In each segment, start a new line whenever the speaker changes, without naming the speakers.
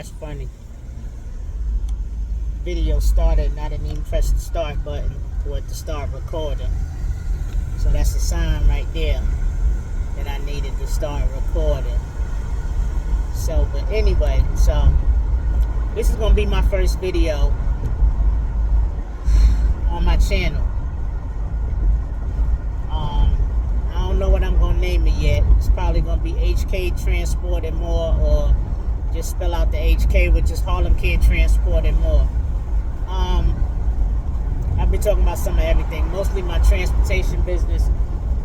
That's funny. Video started and I didn't even press the start button for it to start recording. So that's a sign right there that I needed to start recording. So, but anyway, so this is gonna be my first video on my channel. I don't know what I'm gonna name it yet. It's probably gonna be HK Transport and More, or just spell out the HK, which is Harlem Kid Transport and More. I've been talking about some of everything, mostly my transportation business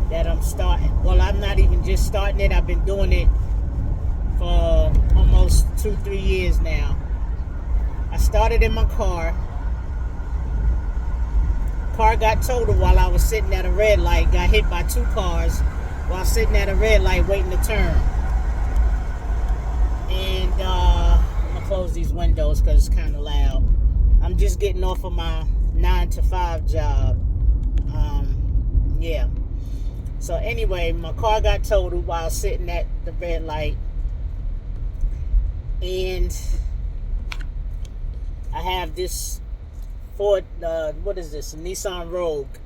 that I'm starting. Well, I'm not even just starting it. I've been doing it for almost 2-3 years now. I started in my car. Car got totaled while I was sitting at a red light. Got hit by 2 cars while sitting at a red light waiting to turn. And I'm gonna close these windows because it's kind of loud. I'm just getting off of my 9-to-5 job. Yeah. So anyway, my car got totaled while sitting at the red light, and I have this Ford, what is this? A Nissan Rogue.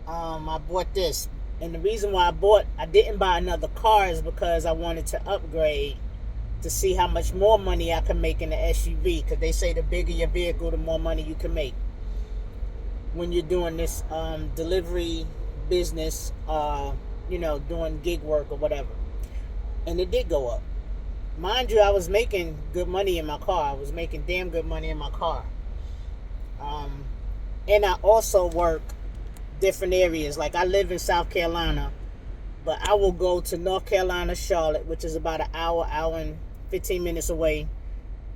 I bought this, and the reason why I didn't buy another car is because I wanted to upgrade to see how much more money I can make in the SUV, because they say the bigger your vehicle, the more money you can make when you're doing this delivery business, doing gig work or whatever. And it did go up. Mind you, I was making good money in my car. I was making damn good money in my car. And I also work different areas. Like, I live in South Carolina, but I will go to North Carolina, Charlotte, which is about an hour and 15 minutes away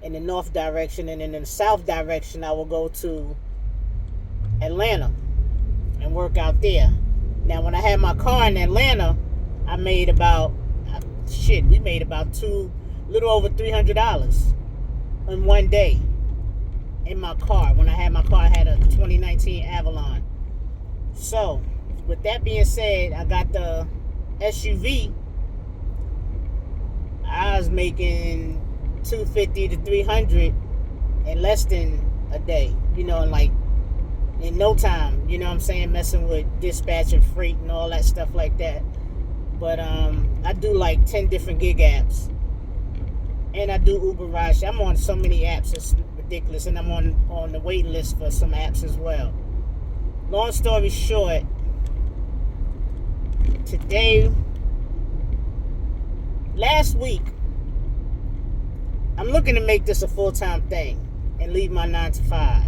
in the north direction. And in the south direction, I will go to Atlanta and work out there. Now, when I had my car in Atlanta, I made about, we made about little over $300 in one day in my car. When I had my car, I had a 2019 Avalon. So, with that being said, I got the SUV. I was making $250 to $300 in less than a day. In no time. You know what I'm saying? Messing with dispatch and freight and all that stuff like that. But I do like 10 different gig apps. And I do Uber ride. I'm on so many apps, it's ridiculous. And I'm on the waiting list for some apps as well. Long story short, last week, I'm looking to make this a full-time thing and leave my 9-to-5.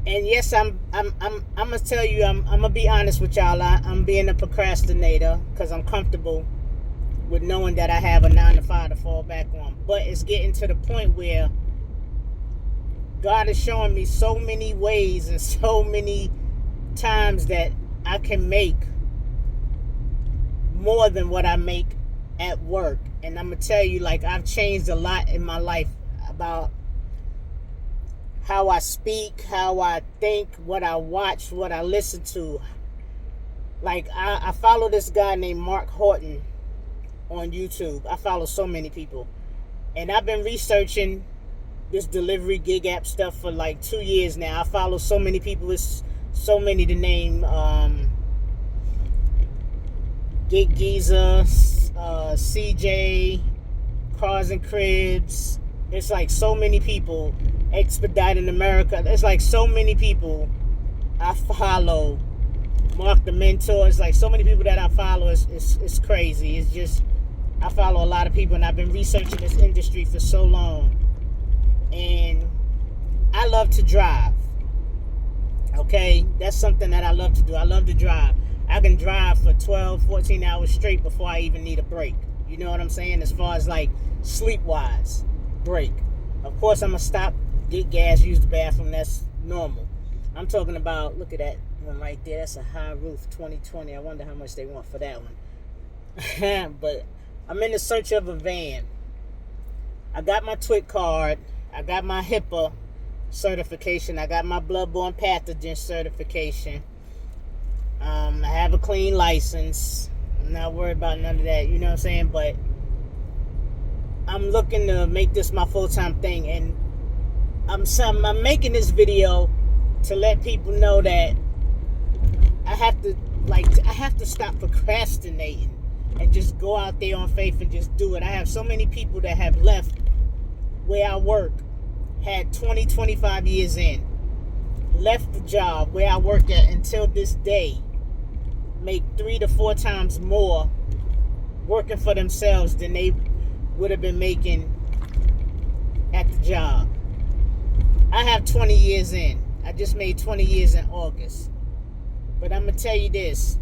And yes, I'm gonna tell you, I'm gonna be honest with y'all. I'm being a procrastinator because I'm comfortable with knowing that I have a 9-to-5 to fall back on. But it's getting to the point where God is showing me so many ways and so many times that I can make more than what I make at work. And I'm going to tell you, I've changed a lot in my life about how I speak, how I think, what I watch, what I listen to. I follow this guy named Mark Horton on YouTube. I follow so many people. And I've been researching this delivery gig app stuff for 2 years now. I follow so many people. It's so many to name. Gig Giza, CJ, Cars and Cribs. It's so many people. Expediting America. It's so many people I follow. Mark the Mentor. It's so many people that I follow. It's crazy. It's just, I follow a lot of people, and I've been researching this industry for so long. And I love to drive. Okay? That's something that I love to do. I love to drive. I can drive for 12, 14 hours straight before I even need a break. You know what I'm saying? As far as sleep-wise, break. Of course, I'm going to stop, get gas, use the bathroom. That's normal. I'm talking about, look at that one right there. That's a high roof 2020. I wonder how much they want for that one. But I'm in the search of a van. I got my TWIC card. I got my HIPAA certification. I got my bloodborne pathogen certification. I have a clean license. I'm not worried about none of that. You know what I'm saying? But I'm looking to make this my full-time thing, and I'm making this video to let people know that I have to stop procrastinating and just go out there on faith and just do it. I have so many people that have left where I work, had 20, 25 years in, left the job where I work at until this day, make 3 to 4 times more working for themselves than they would have been making at the job. I have 20 years in. I just made 20 years in August. But I'm going to tell you this.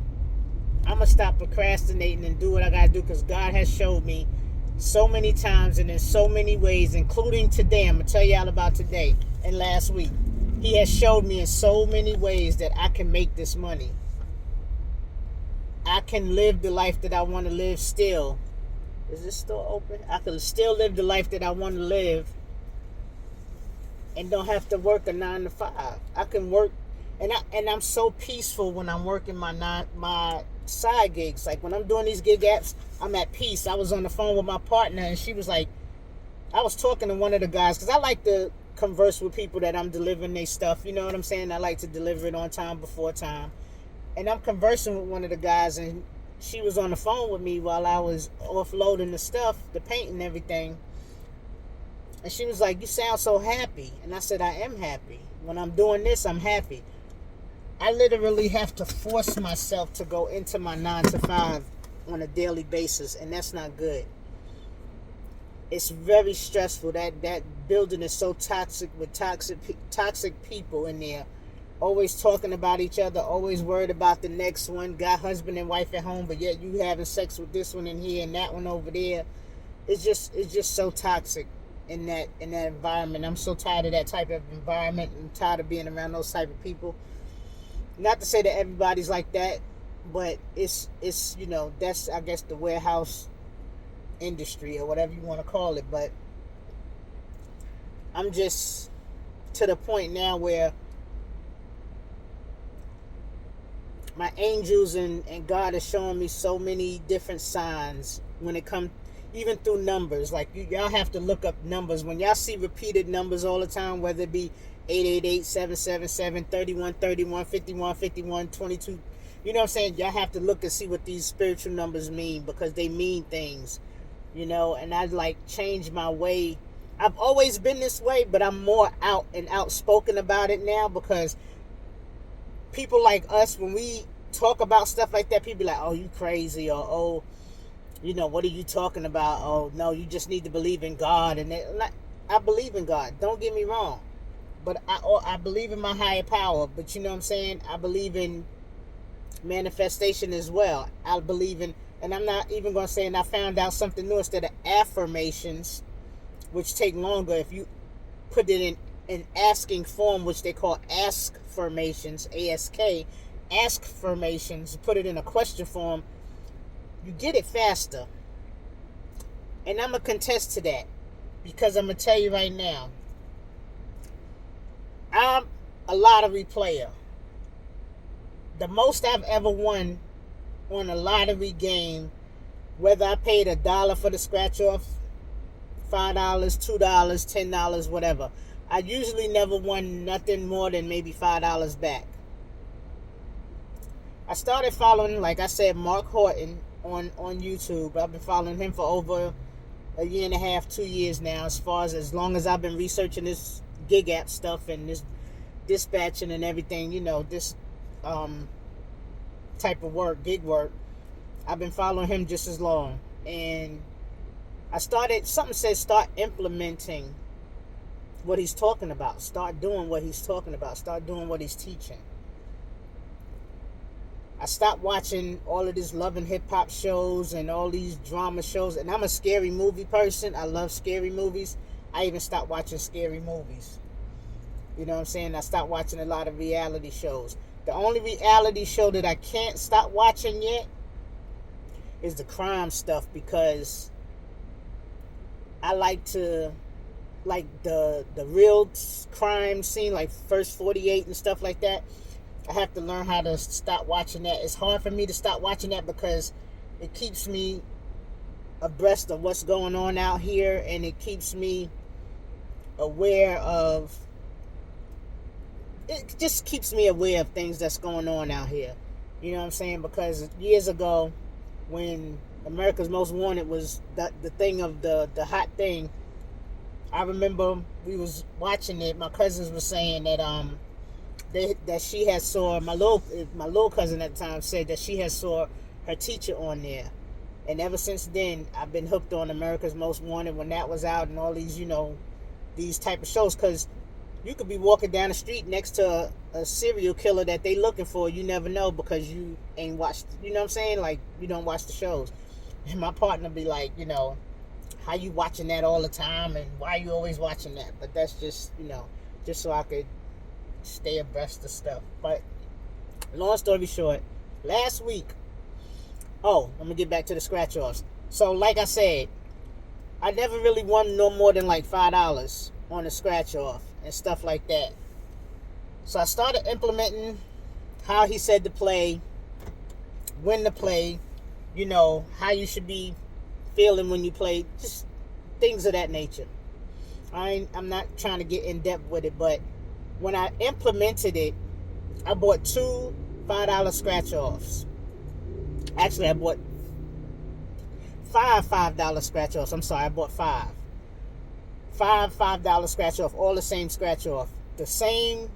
I'm going to stop procrastinating and do what I got to do, because God has showed me so many times and in so many ways, including today. I'm going to tell y'all about today and last week. He has showed me in so many ways that I can make this money. I can live the life that I want to live still. Is this store open? I can still live the life that I want to live and don't have to work a 9 to 5. I can work, and I'm so peaceful when I'm working my side gigs. Like when I'm doing these gig apps, I'm at peace. I was on the phone with my partner, and she was like, I was talking to one of the guys, because I like to converse with people that I'm delivering their stuff. You know what I'm saying? I like to deliver it on time, before time. And I'm conversing with one of the guys, and she was on the phone with me while I was offloading the stuff, the paint and everything. And she was like, "You sound so happy." And I said, "I am happy. When I'm doing this, I'm happy." I literally have to force myself to go into my 9 to 5 on a daily basis, and that's not good. It's very stressful. That building is so toxic, with toxic people in there, always talking about each other, always worried about the next one. Got husband and wife at home, but yet you having sex with this one in here and that one over there. It's just so toxic in that environment. I'm so tired of that type of environment. I'm tired of being around those type of people. Not to say that everybody's like that, but it's that's, I guess, the warehouse industry or whatever you want to call it. But I'm just to the point now where my angels and God is showing me so many different signs when it comes, even through numbers. Like y'all have to look up numbers. When y'all see repeated numbers all the time, whether it be 888, 777, 31, 31, 51, 51, 22, you know what I'm saying? Y'all have to look and see what these spiritual numbers mean, because they mean things, and I change my way. I've always been this way, but I'm more out and outspoken about it now, because people like us, when we talk about stuff like that, people be like, "Oh, you crazy," or "Oh, what are you talking about? Oh, no, you just need to believe in God." And I believe in God. Don't get me wrong, but I believe in my higher power. But you know what I'm saying? I believe in manifestation as well. I believe in, and I'm not even going to say, and I found out something new, instead of affirmations, which take longer, if you put it in asking form, which they call ask-formations, A-S-K, ask-formations, put it in a question form, you get it faster. And I'm going to contest to that, because I'm going to tell you right now, I'm a lottery player. The most I've ever won on a lottery game, whether I paid $1 for the scratch off, $5, $2, $10, whatever, I usually never won nothing more than maybe $5 back. I started following, like I said, Mark Horton on YouTube. I've been following him for over a year and a half, 2 years now, as long as I've been researching this gig app stuff and this dispatching and everything, this type of work, gig work. I've been following him just as long. And something says start implementing what he's talking about. Start doing what he's talking about. Start doing what he's teaching. I stopped watching all of this love and hip hop shows and all these drama shows. And I'm a scary movie person. I love scary movies. I even stopped watching scary movies. You know what I'm saying? I stopped watching a lot of reality shows. The only reality show that I can't stop watching yet is the crime stuff, because I like to, the real crime scene, like First 48 and stuff like that. I have to learn how to stop watching that. It's hard for me to stop watching that, because It keeps me abreast of what's going on out here, and it keeps me aware of, it just keeps me aware of things that's going on out here. You know what I'm saying? Because years ago, when America's Most Wanted was the thing of the hot thing, I remember we was watching it. My cousins were saying that that she had saw my little cousin at the time said that she had saw her teacher on there, and ever since then I've been hooked on America's Most Wanted when that was out and all these these type of shows, because you could be walking down the street next to a serial killer that they looking for. You never know because you ain't watched. You know what I'm saying? Like, you don't watch the shows. And my partner be like, how you watching that all the time, and why you always watching that? But that's just just so I could stay abreast of stuff. But long story short, last week. Oh, let me get back to the scratch offs. So like I said, I never really won no more than like $5 on a scratch off and stuff like that. So I started implementing how he said to play, when to play, how you should be feeling when you play, just things of that nature. I'm not trying to get in depth with it, but when I implemented it, I bought 2 $5 scratch offs. Actually, I bought 5 $5 scratch offs. I'm sorry, I bought 5 $5 scratch off, all the same scratch off. The same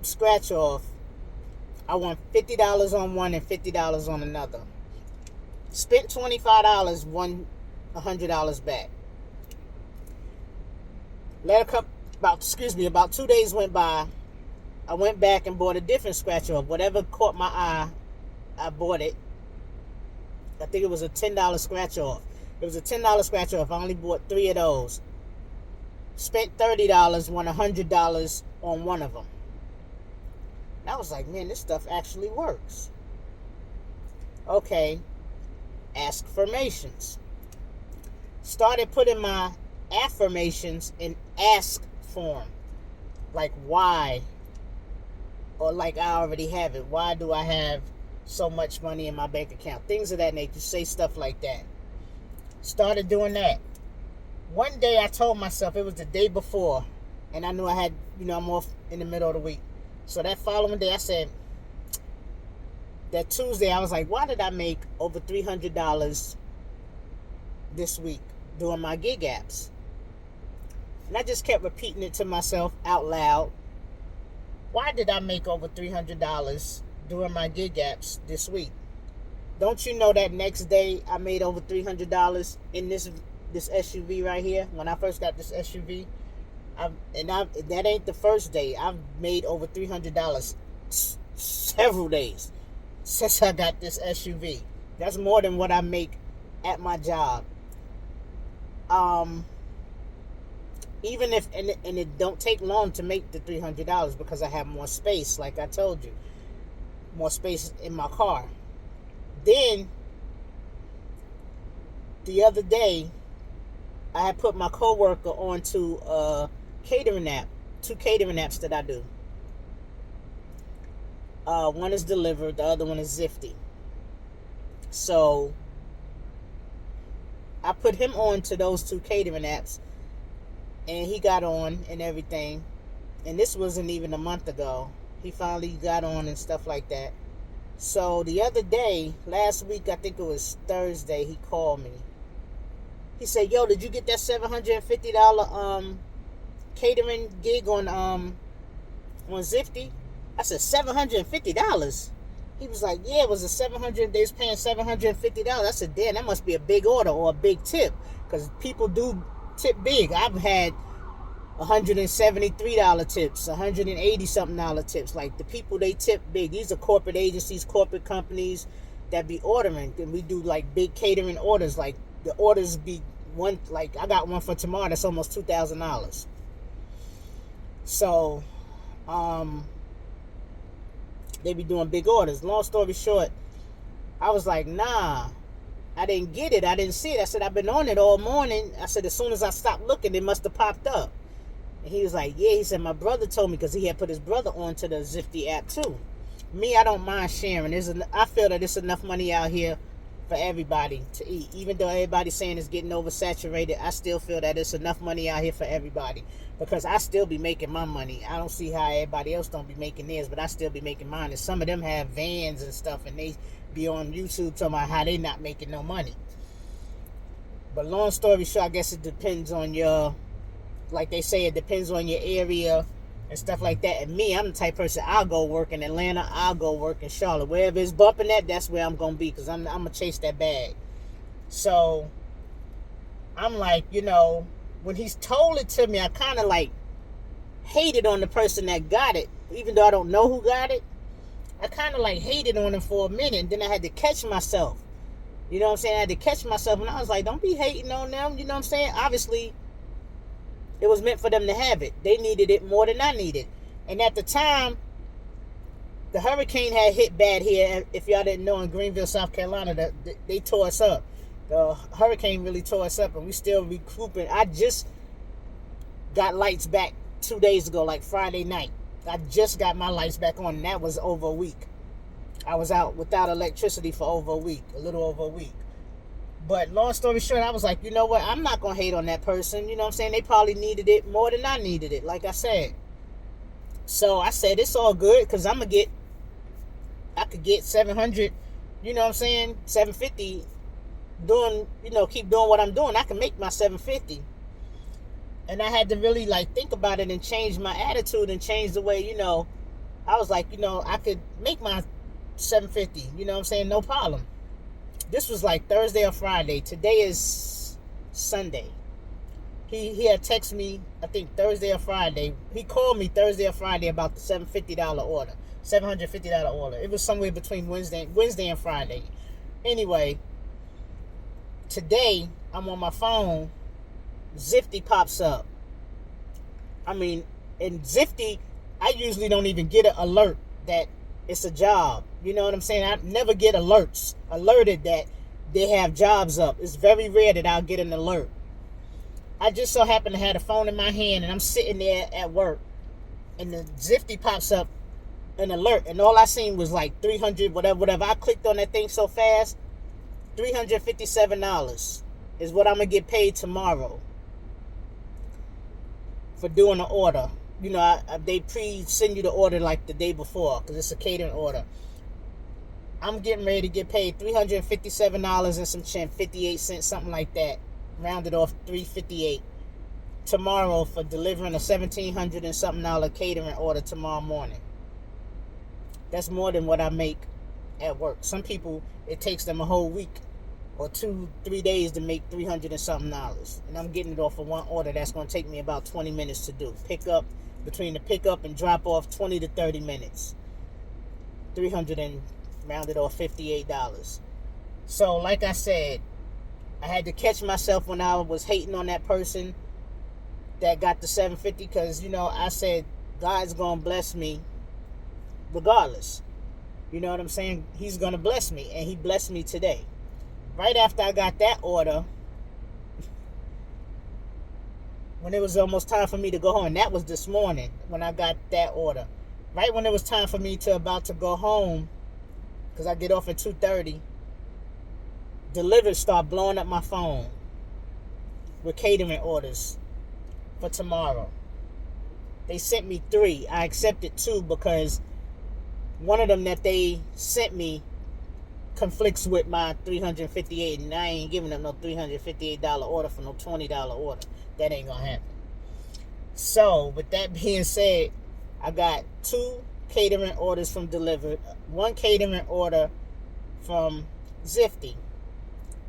scratch off, I won $50 on one and $50 on another. Spent $25, won $100 back. About 2 days went by. I went back and bought a different scratch off. Whatever caught my eye, I bought it. I think it was a $10 scratch off. It was a $10 scratch off. I only bought 3 of those. Spent $30, won $100 on one of them. And I was like, man, this stuff actually works. Okay. Affirmations. Started putting my affirmations in ask form. Like, why? Or like, I already have it. Why do I have so much money in my bank account? Things of that nature. Say stuff like that. Started doing that. One day I told myself, it was the day before, and I knew I had, I'm off in the middle of the week. So that following day I said, that Tuesday I was like, why did I make over $300 this week doing my gig apps? And I just kept repeating it to myself out loud. Why did I make over $300 doing my gig apps this week? Don't you know that next day I made over $300 in this SUV right here? When I first got this SUV, that ain't the first day. I've made over $300 several days since I got this SUV. That's more than what I make at my job. Even if and it don't take long to make the $300 because I have more space, like I told you, more space in my car. Then the other day, I had put my coworker onto a catering app, 2 catering apps that I do. One is Delivered, the other one is Zifty. So I put him on to those 2 catering apps, and he got on and everything. And this wasn't even a month ago. He finally got on and stuff like that. So the other day, last week, I think it was Thursday, he called me. He said, yo, did you get that $750 catering gig on Zifty? I said, $750? He was like, yeah, it was they was paying $750. I said, damn, that must be a big order or a big tip, because people do tip big. I've had $173 tips, $180-something tips. Like, the people, they tip big. These are corporate agencies, corporate companies that be ordering, and we do like big catering orders. Like, the orders be one, like I got one for tomorrow that's almost $2,000. So they be doing big orders. Long story short, I was like, nah, I didn't get it. I didn't see it. I said, I've been on it all morning. I said, as soon as I stopped looking, it must have popped up. And he was like, yeah. He said, my brother told me, because he had put his brother onto the Zifty app too. Me, I don't mind sharing. I feel that there's enough money out here for everybody to eat. Even though everybody's saying it's getting oversaturated, I still feel that it's enough money out here for everybody, because I still be making my money. I don't see how everybody else don't be making theirs, but I still be making mine. And some of them have vans and stuff, and they be on YouTube talking about how they not making no money. But long story short, I guess it depends on your, like they say, it depends on your area and stuff like that. And me, I'm the type of person, I'll go work in Atlanta, I'll go work in Charlotte. Wherever it's bumping at, that's where I'm going to be, because I'm going to chase that bag. So, I'm like, when he's told it to me, I kind of like hated on the person that got it. Even though I don't know who got it, I kind of like hated on him for a minute. And then I had to catch myself. You know what I'm saying? I had to catch myself, and I was like, don't be hating on them. You know what I'm saying? Obviously, it was meant for them to have it. They needed it more than I needed. And at the time, the hurricane had hit bad here. If y'all didn't know, in Greenville, South Carolina, they tore us up. The hurricane really tore us up, and we still recouping. I just got lights back 2 days ago, like Friday night. I just got my lights back on, and that was over a week. I was out without electricity for over a week, a little over a week. But long story short, I was like, you know what? I'm not going to hate on that person. You know what I'm saying? They probably needed it more than I needed it, like I said. So I said, it's all good, because I could get 700, you know what I'm saying? 750 doing, keep doing what I'm doing. I can make my 750. And I had to really think about it and change my attitude and change the way, I was like, I could make my 750, you know what I'm saying? No problem. This was like Thursday or Friday. Today is Sunday. He had texted me, I think Thursday or Friday. He called me Thursday or Friday about the $750 order. $750 order. It was somewhere between Wednesday and Friday. Anyway, today I'm on my phone. Zifty pops up. I mean, in Zifty, I usually don't even get an alert that it's a job. You know what I'm saying? I never get alerted that they have jobs up. It's very rare that I'll get an alert. I just so happen to have the phone in my hand, and I'm sitting there at work, and the Zifty pops up an alert, and all I seen was like 300, whatever. I clicked on that thing so fast. $357 is what I'm gonna get paid tomorrow for doing an order. They send you the order like the day before, because it's a catering order. I'm getting ready to get paid $357 and some cent, 58 cents, something like that. Rounded off $358 tomorrow for delivering a $1,700 and something catering order tomorrow morning. That's more than what I make at work. Some people, it takes them a whole week or 2-3 days to make $300 and something. And I'm getting it off of one order that's going to take me about 20 minutes to do. Between the pickup and drop off, 20 to 30 minutes. 300 and rounded off $58. So like I said, I had to catch myself when I was hating on that person that got the 750, because I said God's gonna bless me regardless. You know what I'm saying? He's gonna bless me, and he blessed me today. Right after I got that order, when it was almost time for me to go home, that was this morning when I got that order. Right when it was time for me about to go home, because I get off at 2:30, Delivered start blowing up my phone with catering orders for tomorrow. They sent me 3. I accepted 2 because one of them that they sent me conflicts with my $358, and I ain't giving them no $358 order for no $20 order. That ain't gonna happen. So, with that being said, I got 2 catering orders from Delivered, 1 catering order from Zifty.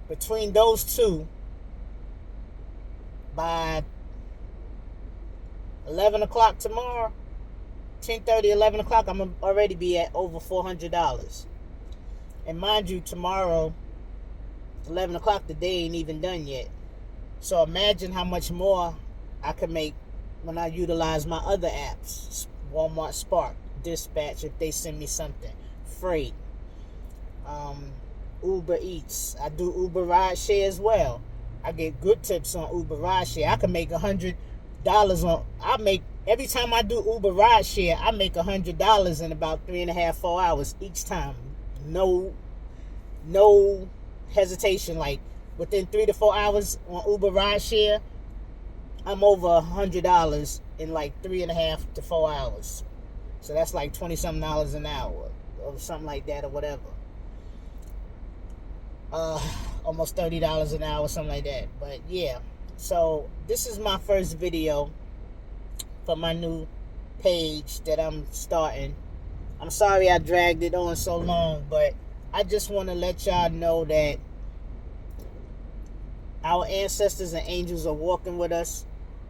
Between those 2, by 11 o'clock tomorrow, 10:30, 11 o'clock, I'm going to already be at over $400. And mind you, tomorrow, 11 o'clock, the day ain't even done yet. So imagine how much more I could make when I utilize my other apps. Walmart Spark, Dispatch, if they send me something. Freight. Uber Eats. I do Uber Rideshare as well. I get good tips on Uber Rideshare. I can make $100 on. Every time I do Uber Rideshare, I make $100 in about 3.5-4 hours each time. No hesitation. Like within 3 to 4 hours on Uber rideshare, I'm over $100 in like 3.5 to 4 hours. So that's like $20 something an hour or something like that or whatever. Almost $30 an hour, something like that. But yeah, so this is my first video for my new page that I'm starting. I'm sorry I dragged it on so long, but I just want to let y'all know that our ancestors and angels are walking with us.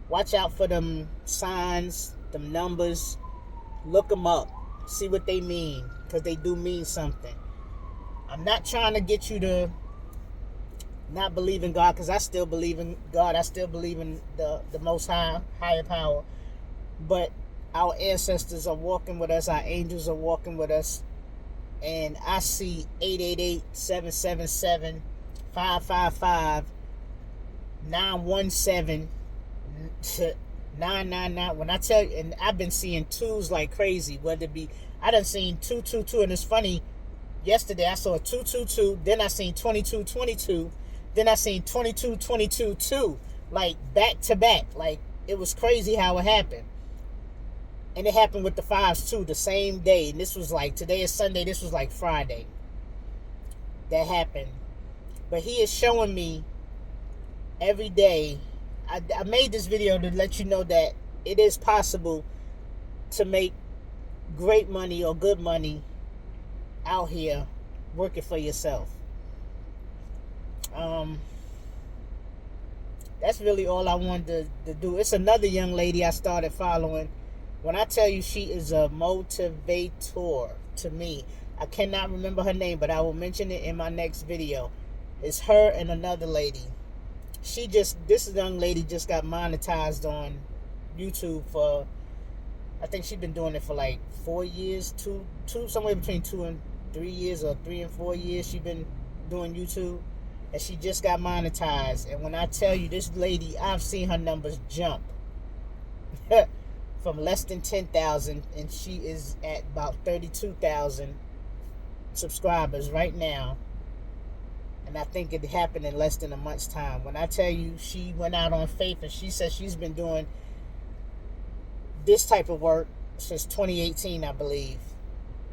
Watch out for them signs, them numbers. Look them up. See what they mean, because they do mean something. I'm not trying to get you to not believe in God, because I still believe in God. I still believe in the Most High, higher power. But our ancestors are walking with us. Our angels are walking with us. And I see 888-777-555-917-999. When I tell you, and I've been seeing twos like crazy, whether it be, I done seen 222, and it's funny, yesterday I saw 222, then I seen 2222, then I seen 2222, like back to back. Like, it was crazy how it happened. And it happened with the fives too, the same day. And this was like, today is Sunday, this was like Friday that happened. But he is showing me every day. I made this video to let you know that it is possible to make great money or good money out here working for yourself. That's really all I wanted to do. It's another young lady I started following. When I tell you, she is a motivator to me. I cannot remember her name, but I will mention it in my next video. It's her and another lady. This young lady just got monetized on YouTube for, I think she's been doing it for like 4 years, somewhere between 2 and 3 years, or 3 and 4 years she's been doing YouTube. And she just got monetized. And when I tell you, this lady, I've seen her numbers jump from less than 10,000, and she is at about 32,000 subscribers right now. And I think it happened in less than a month's time. When I tell you, she went out on faith, and she says she's been doing this type of work since 2018, I believe,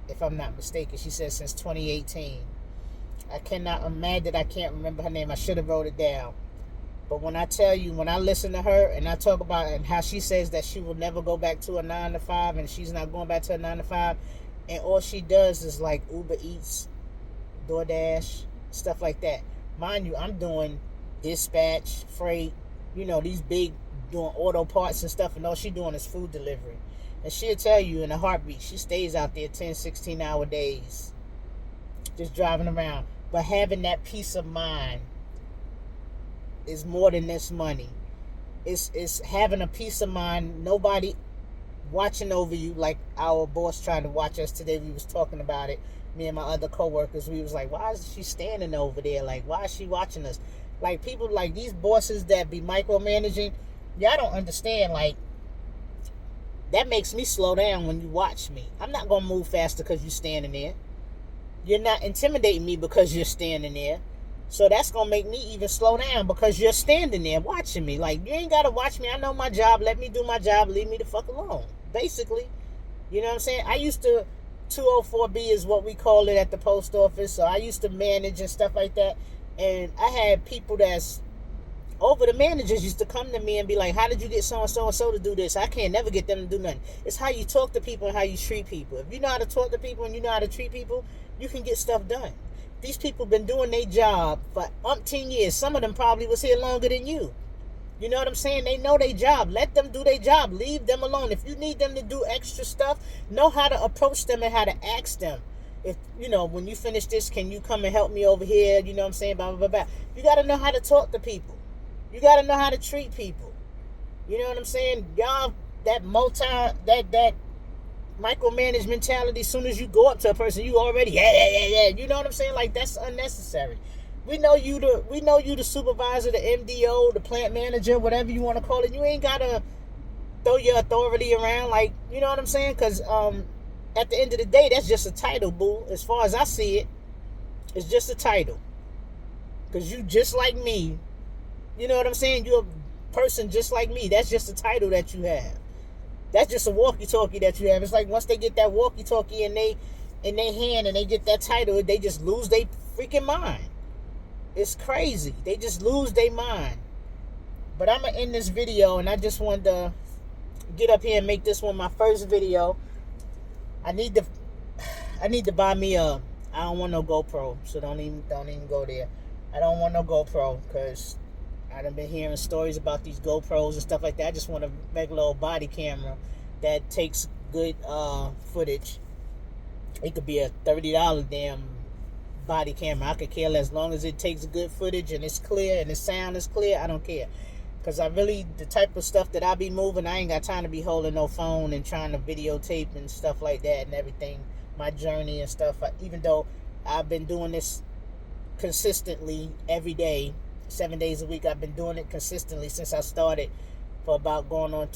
if I'm not mistaken. She says since 2018. I'm mad that I can't remember her name. I should have wrote it down. But when I tell you, when I listen to her and I talk about and how she says that she will never go back to a 9 to 5, and she's not going back to a 9 to 5, and all she does is like Uber Eats, DoorDash, stuff like that. Mind you, I'm doing dispatch, freight, these big, doing auto parts and stuff, and all she doing is food delivery. And she'll tell you in a heartbeat, she stays out there 10, 16-hour days, just driving around. But having that peace of mind is more than this money. It's having a peace of mind. Nobody watching over you like our boss tried to watch us today. We was talking about it. Me and my other coworkers, we was like, why is she standing over there? Like, why is she watching us? Like, people like these bosses that be micromanaging, y'all don't understand. Like, that makes me slow down when you watch me. I'm not gonna move faster because you're standing there. You're not intimidating me because you're standing there. So that's going to make me even slow down because you're standing there watching me. Like, you ain't got to watch me. I know my job. Let me do my job. Leave me the fuck alone. Basically. You know what I'm saying? I used to, 204B is what we call it at the post office. So I used to manage and stuff like that. And I had people that's over the managers used to come to me and be like, how did you get so-and-so and so to do this? I can't never get them to do nothing. It's how you talk to people and how you treat people. If you know how to talk to people and you know how to treat people, you can get stuff done. These people been doing their job for umpteen years. Some of them probably was here longer than you. You know what I'm saying? They know their job. Let them do their job. Leave them alone. If you need them to do extra stuff, know how to approach them and how to ask them. If, when you finish this, can you come and help me over here? You know what I'm saying? Blah, blah, blah, blah. You got to know how to talk to people. You got to know how to treat people. You know what I'm saying? Y'all, that micromanage mentality, as soon as you go up to a person, you already, yeah. You know what I'm saying? Like, that's unnecessary. We know you the supervisor, the MDO, the plant manager, whatever you want to call it. You ain't got to throw your authority around, like, you know what I'm saying? Because at the end of the day, that's just a title, boo. As far as I see it, it's just a title. because you just like me. You know what I'm saying? You're a person just like me. That's just a title that you have. That's just a walkie-talkie that you have. It's like once they get that walkie-talkie in their hand and they get that title, they just lose their freaking mind. It's crazy. They just lose their mind. But I'm gonna end this video, and I just wanted to get up here and make this one my first video. I need to buy me a. I don't want no GoPro, so don't even go there. I don't want no GoPro because I done been hearing stories about these GoPros and stuff like that. I just want a regular old body camera that takes good footage. It could be a $30 damn body camera. I could care less, as long as it takes good footage and it's clear and the sound is clear. I don't care. Because the type of stuff that I be moving, I ain't got time to be holding no phone and trying to videotape and stuff like that and everything. My journey and stuff. Even though I've been doing this consistently every day, 7 days a week, I've been doing it consistently since I started for about going on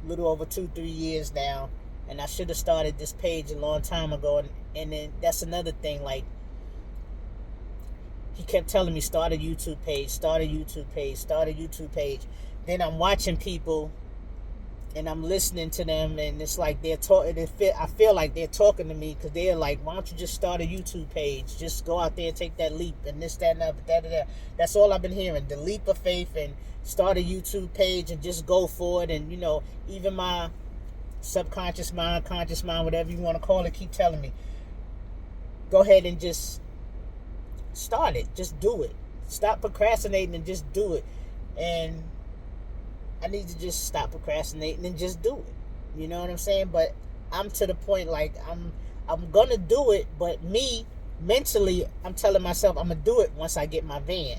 little over 2-3 years now. And I should have started this page a long time ago. And then that's another thing, like, he kept telling me, start a YouTube page, start a YouTube page, start a YouTube page. Then I'm watching people and I'm listening to them, and it's like they're talking. I feel like they're talking to me because they're like, why don't you just start a YouTube page? Just go out there and take that leap and this, that, and that. That's all I've been hearing. The leap of faith and start a YouTube page and just go for it. And, even my subconscious mind, conscious mind, whatever you want to call it, keep telling me, go ahead and just start it. Just do it. Stop procrastinating and just do it. And I need to just stop procrastinating and just do it. You know what I'm saying? But I'm to the point, like, I'm gonna do it, but me mentally, I'm telling myself I'm gonna do it once I get my van.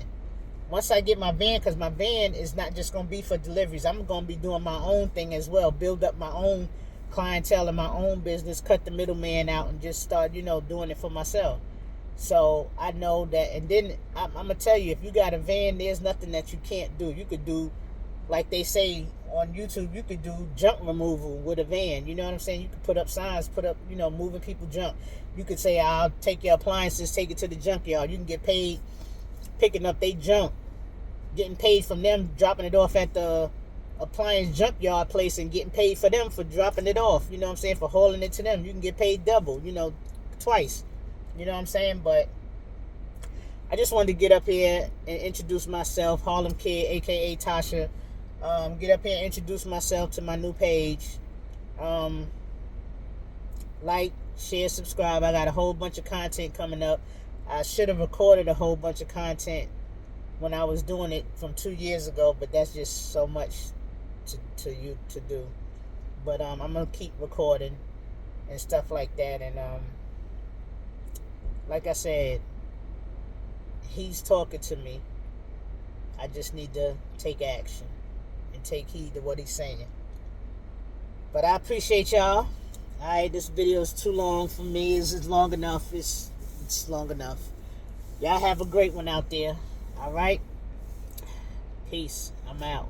Once I get my van, because my van is not just gonna be for deliveries. I'm gonna be doing my own thing as well. Build up my own clientele in my own business. Cut the middleman out and just start, doing it for myself. So I know that, and then I'm gonna tell you, if you got a van, there's nothing that you can't do. You could do, like they say on YouTube, you could do junk removal with a van. You know what I'm saying? You could put up signs, moving people junk. You could say, I'll take your appliances, take it to the junkyard. You can get paid picking up their junk, getting paid from them, dropping it off at the appliance junkyard place and getting paid for them for dropping it off. You know what I'm saying? For hauling it to them. You can get paid double, twice. You know what I'm saying? But I just wanted to get up here and introduce myself, Harlem Kid, aka Tasha. Get up here and introduce myself to my new page. Like, share, subscribe. I got a whole bunch of content coming up. I should have recorded a whole bunch of content when I was doing it from 2 years ago, but that's just so much to do. But I'm gonna keep recording and stuff like that. And like I said, he's talking to me. I just need to take action and take heed to what he's saying. But I appreciate y'all. Alright, this video is too long for me. It's long enough. It's long enough. Y'all have a great one out there. Alright? Peace. I'm out.